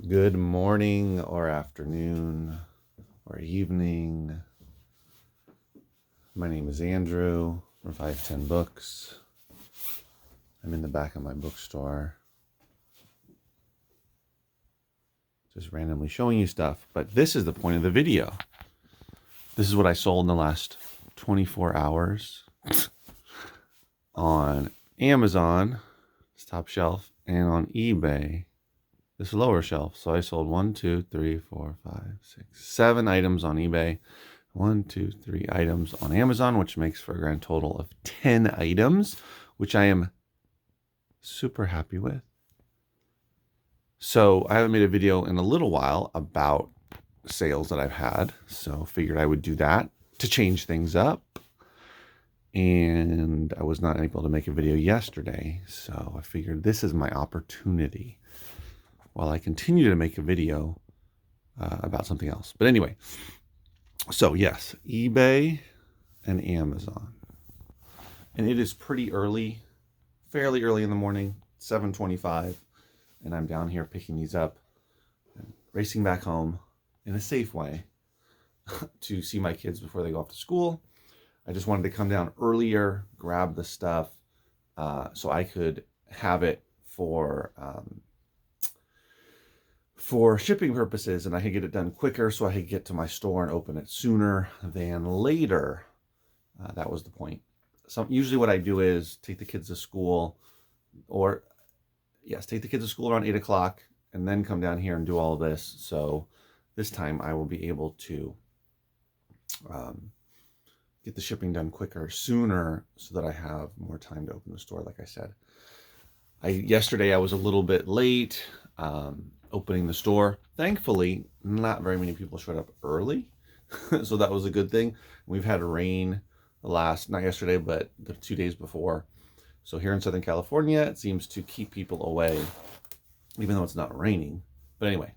Good morning or afternoon or evening. My name is Andrew from 510 Books. I'm in the back of my bookstore, just randomly showing you stuff. But this is the point of the video. This is what I sold in the last 24 hours on Amazon, this top shelf, and on eBay, this lower shelf. So I sold 7 items on eBay, 3 items on Amazon, which makes for a grand total of 10 items, which I am super happy with. So I haven't made a video in a little while about sales that I've had, so figured I would do that to change things up. And I was not able to make a video yesterday, so I figured this is my opportunity while I continue to make a video about something else. But anyway, so yes, eBay and Amazon. And it is pretty early, fairly early in the morning, 7:25, and I'm down here picking these up and racing back home in a safe way to see my kids before they go off to school. I just wanted to come down earlier, grab the stuff, so I could have it for shipping purposes, and I could get it done quicker so I could get to my store and open it sooner than later. That was the point. So usually what I do is take the kids to school, take the kids to school around 8 o'clock and then come down here and do all of this. So this time I will be able to get the shipping done quicker, sooner, so that I have more time to open the store, like I said. Yesterday I was a little bit late opening the store. Thankfully, not very many people showed up early, so that was a good thing. We've had rain not yesterday, but the 2 days before. So here in Southern California, it seems to keep people away, even though it's not raining. But anyway,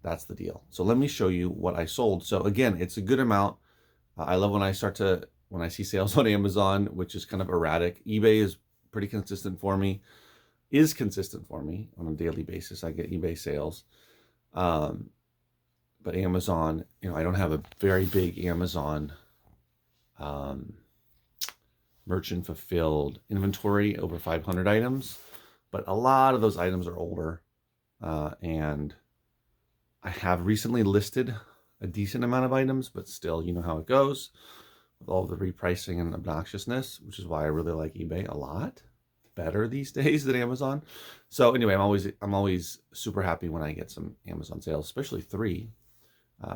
that's the deal. So let me show you what I sold. So again, it's a good amount. I love when I see sales on Amazon, which is kind of erratic. eBay is consistent for me on a daily basis. I get eBay sales. But Amazon, I don't have a very big Amazon merchant fulfilled inventory over 500 items, but a lot of those items are older. And I have recently listed a decent amount of items, but still, you know how it goes with all the repricing and obnoxiousness, which is why I really like eBay a lot better these days than Amazon. So anyway, I'm always super happy when I get some Amazon sales, especially 3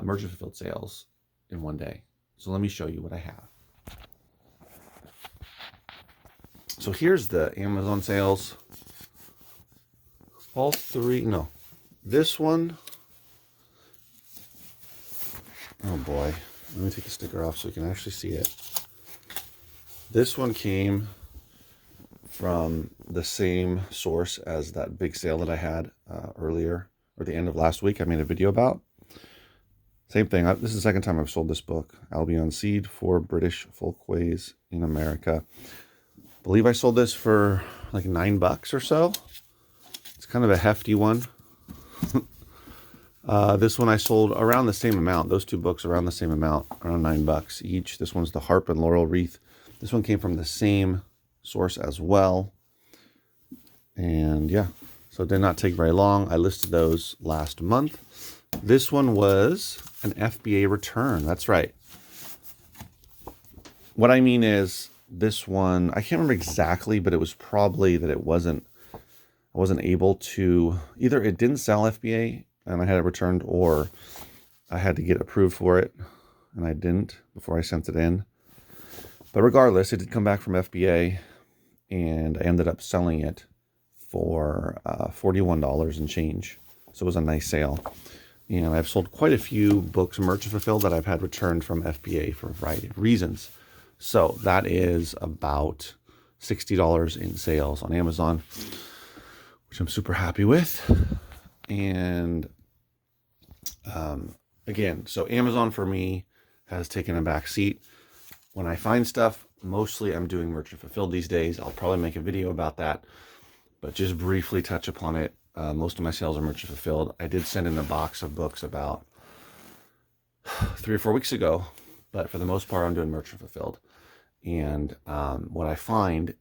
merchant fulfilled sales in one day. So let me show you what I have. So here's the Amazon sales. All 3, no, this one. Oh boy, let me take the sticker off so you can actually see it. This one came from the same source as that big sale that I had earlier, or the end of last week I made a video about. Same thing. This is the second time I've sold this book, Albion Seed for British Folkways in America. I believe I sold this for like $9 or so. It's kind of a hefty one. This one I sold around the same amount. Those 2 books around the same amount, around $9 each. This one's the Harp and Laurel Wreath. This one came from the same source as well. And yeah, so it did not take very long. I listed those last month. This one was an FBA return. That's right. What I mean is this one, I can't remember exactly, but it was probably that I wasn't able to, either it didn't sell FBA and I had it returned, or I had to get approved for it and I didn't before I sent it in. But regardless, it did come back from FBA, and I ended up selling it for $41 and change. So it was a nice sale. And I've sold quite a few books merchant fulfilled that I've had returned from FBA for a variety of reasons. So that is about $60 in sales on Amazon, which I'm super happy with. And again, so Amazon for me has taken a back seat. When I find stuff, mostly I'm doing merchant fulfilled these days. I'll probably make a video about that, but just briefly touch upon it. Most of my sales are merchant fulfilled. I did send in a box of books about 3 or 4 weeks ago, but for the most part, I'm doing merchant fulfilled. And what I find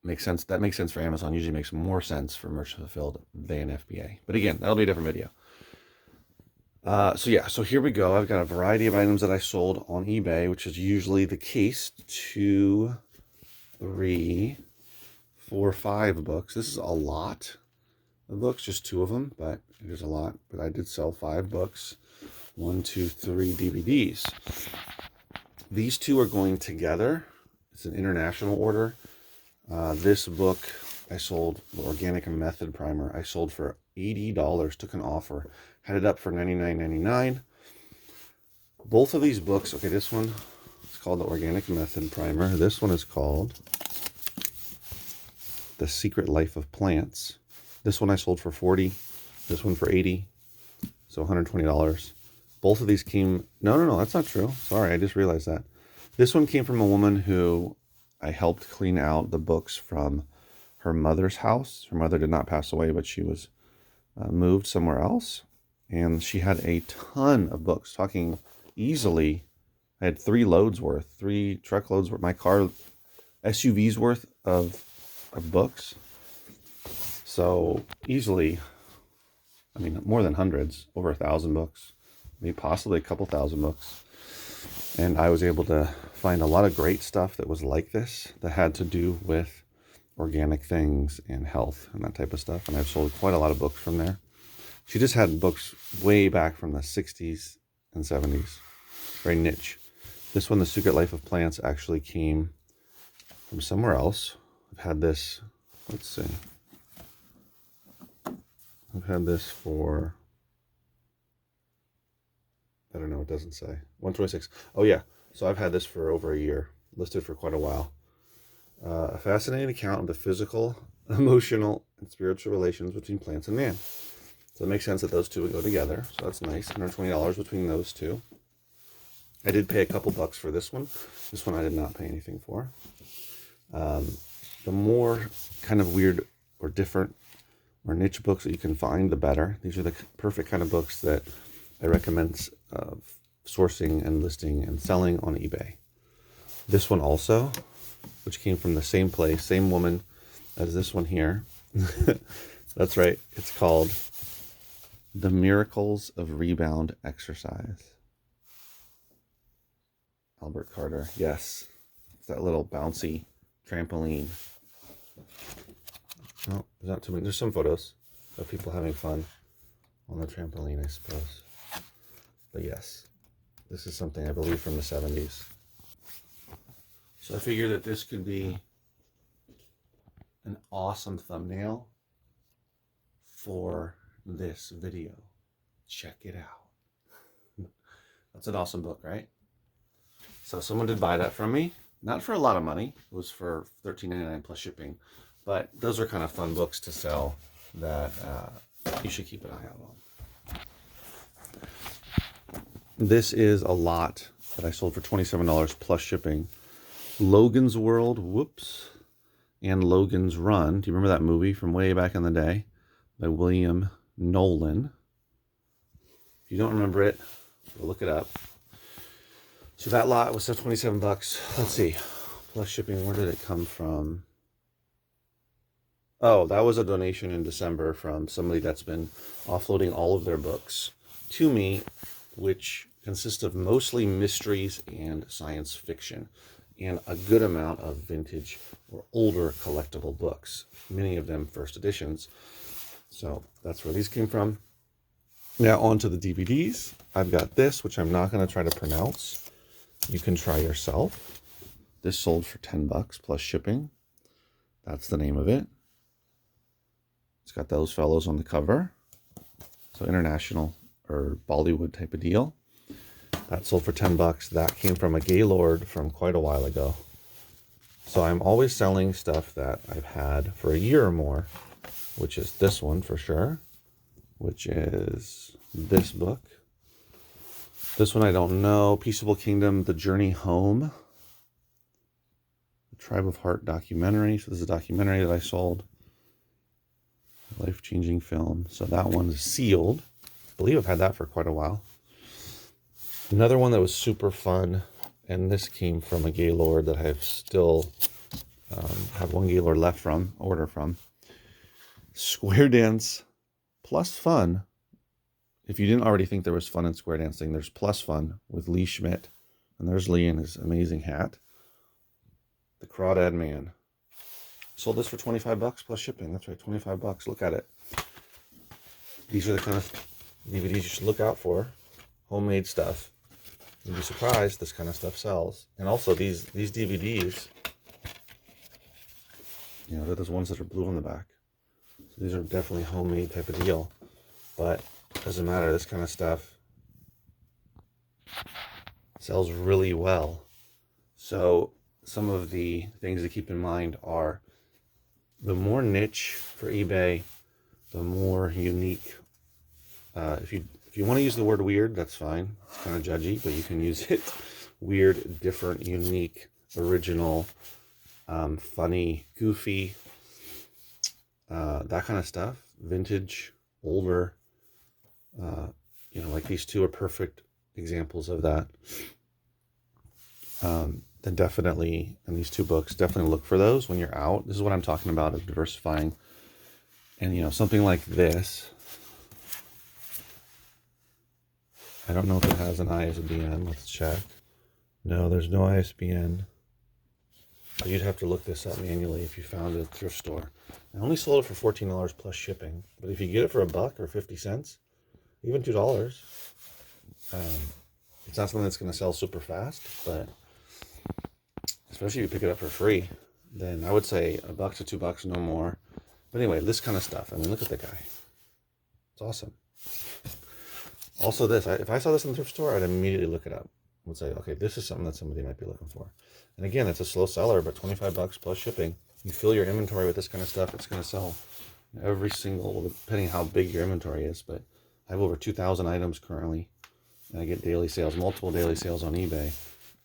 makes sense. That makes sense for Amazon. Usually makes more sense for merchant fulfilled than FBA. But again, that'll be a different video. So here we go. I've got a variety of items that I sold on eBay, which is usually the case. 2, 3, 4, 5 books. This is a lot of books, just 2 of them, but it is a lot. But I did sell 5 books. 1, 2, 3 DVDs. These 2 are going together. It's an international order. This book I sold, the Organic Method Primer, I sold for $80. Took an offer, had it up for $99.99. Both of these books, okay, this one is called the Organic Method Primer. This one is called The Secret Life of Plants. This one I sold for $40. This one for $80. So $120. Both of these came... No, that's not true. Sorry, I just realized that. This one came from a woman who I helped clean out the books from her mother's house. Her mother did not pass away, but she was moved somewhere else. And she had a ton of books, talking easily. I had 3 loads worth, 3 truckloads worth, my car, SUV's worth of books. So easily, I mean, more than hundreds, over 1,000 books, maybe possibly a couple thousand books. And I was able to find a lot of great stuff that was like this, that had to do with organic things and health and that type of stuff. And I've sold quite a lot of books from there. She just had books way back from the 60s and 70s, very niche. This one, The Secret Life of Plants, actually came from somewhere else. I've had this, let's see. I've had this for, I don't know, it doesn't say. 126. Oh yeah, so I've had this for over a year, listed for quite a while. A fascinating account of the physical, emotional, and spiritual relations between plants and man. So it makes sense that those 2 would go together. So that's nice, $120 between those 2. I did pay a couple bucks for this one. This one I did not pay anything for. The more kind of weird or different or niche books that you can find, the better. These are the perfect kind of books that I recommend sourcing and listing and selling on eBay. This one also, which came from the same place, same woman as this one here. That's right. It's called The Miracles of Rebound Exercise. Albert Carter. Yes. It's that little bouncy trampoline. Oh, there's not too many. There's some photos of people having fun on the trampoline, I suppose. But yes, this is something I believe from the 70s. So I figure that this could be an awesome thumbnail for this video. Check it out. That's an awesome book, right? So someone did buy that from me. Not for a lot of money. It was for $13.99 plus shipping. But those are kind of fun books to sell that you should keep an eye out on. This is a lot that I sold for $27 plus shipping. Logan's World, whoops, and Logan's Run. Do you remember that movie from way back in the day by William Nolan? If you don't remember it, look it up. So that lot was $27. Let's see, plus shipping, where did it come from? Oh, that was a donation in December from somebody that's been offloading all of their books to me, which consist of mostly mysteries and science fiction, and a good amount of vintage or older collectible books, many of them first editions. So that's where these came from. Now on to the DVDs. I've got this, which I'm not going to try to pronounce. You can try yourself. This sold for $10 plus shipping. That's the name of it. It's got those fellows on the cover. So international or Bollywood type of deal. That sold for $10. That came from a Gaylord from quite a while ago. So I'm always selling stuff that I've had for a year or more, which is this one for sure, which is this book. This one I don't know. Peaceable Kingdom, The Journey Home. The Tribe of Heart documentary. So this is a documentary that I sold. life-changing film. So that one is sealed. I believe I've had that for quite a while. Another one that was super fun, and this came from a Gaylord that I've still have one Gaylord left from, order from. Square Dance Plus Fun. If you didn't already think there was fun in square dancing, there's Plus Fun with Lee Schmidt. And there's Lee in his amazing hat. The Crawdad Man. Sold this for 25 bucks plus shipping. That's right, 25 bucks. Look at it. These are the kind of DVDs you should look out for. Homemade stuff. You'd be surprised this kind of stuff sells. And also these DVDs, you know, they're those ones that are blue on the back. So these are definitely homemade type of deal. But doesn't matter, this kind of stuff sells really well. So some of the things to keep in mind are the more niche for eBay, the more unique. If you want to use the word weird, that's fine. It's kind of judgy, but you can use it. Weird, different, unique, original, funny, goofy, that kind of stuff. Vintage, older. You know, like these two are perfect examples of that. Then definitely, in these two books, definitely look for those when you're out. This is what I'm talking about, of diversifying. And, you know, something like this. I don't know if it has an ISBN. Let's check. No, there's no ISBN. You'd have to look this up manually if you found it at a thrift store. I only sold it for $14 plus shipping. But if you get it for $1 or 50 cents, even $2, it's not something that's going to sell super fast, but especially if you pick it up for free, then I would say $1 to $2, no more. But anyway, this kind of stuff. I mean, look at the guy. It's awesome. Also this, if I saw this in the thrift store, I'd immediately look it up. I would say, okay, this is something that somebody might be looking for. And again, it's a slow seller, but 25 bucks plus shipping. You fill your inventory with this kind of stuff, it's going to sell every single, depending on how big your inventory is. But I have over 2,000 items currently, and I get daily sales, multiple daily sales on eBay.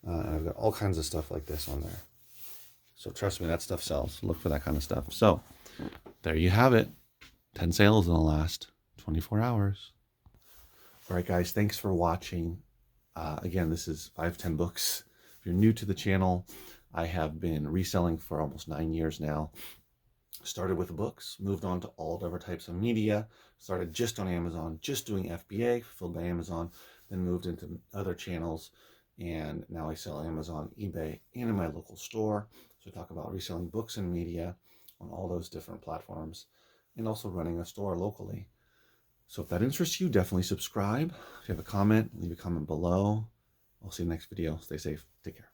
And I've got all kinds of stuff like this on there. So trust me, that stuff sells. Look for that kind of stuff. So there you have it. 10 sales in the last 24 hours. All right, guys, thanks for watching. Again, this is 510 Books. If you're new to the channel, I have been reselling for almost 9 years now. Started with books, moved on to all different types of media, started just on Amazon, just doing FBA, fulfilled by Amazon, then moved into other channels, and now I sell Amazon, eBay, and in my local store. So I talk about reselling books and media on all those different platforms, and also running a store locally. So if that interests you, definitely subscribe. If you have a comment, leave a comment below. I'll see you in the next video. Stay safe. Take care.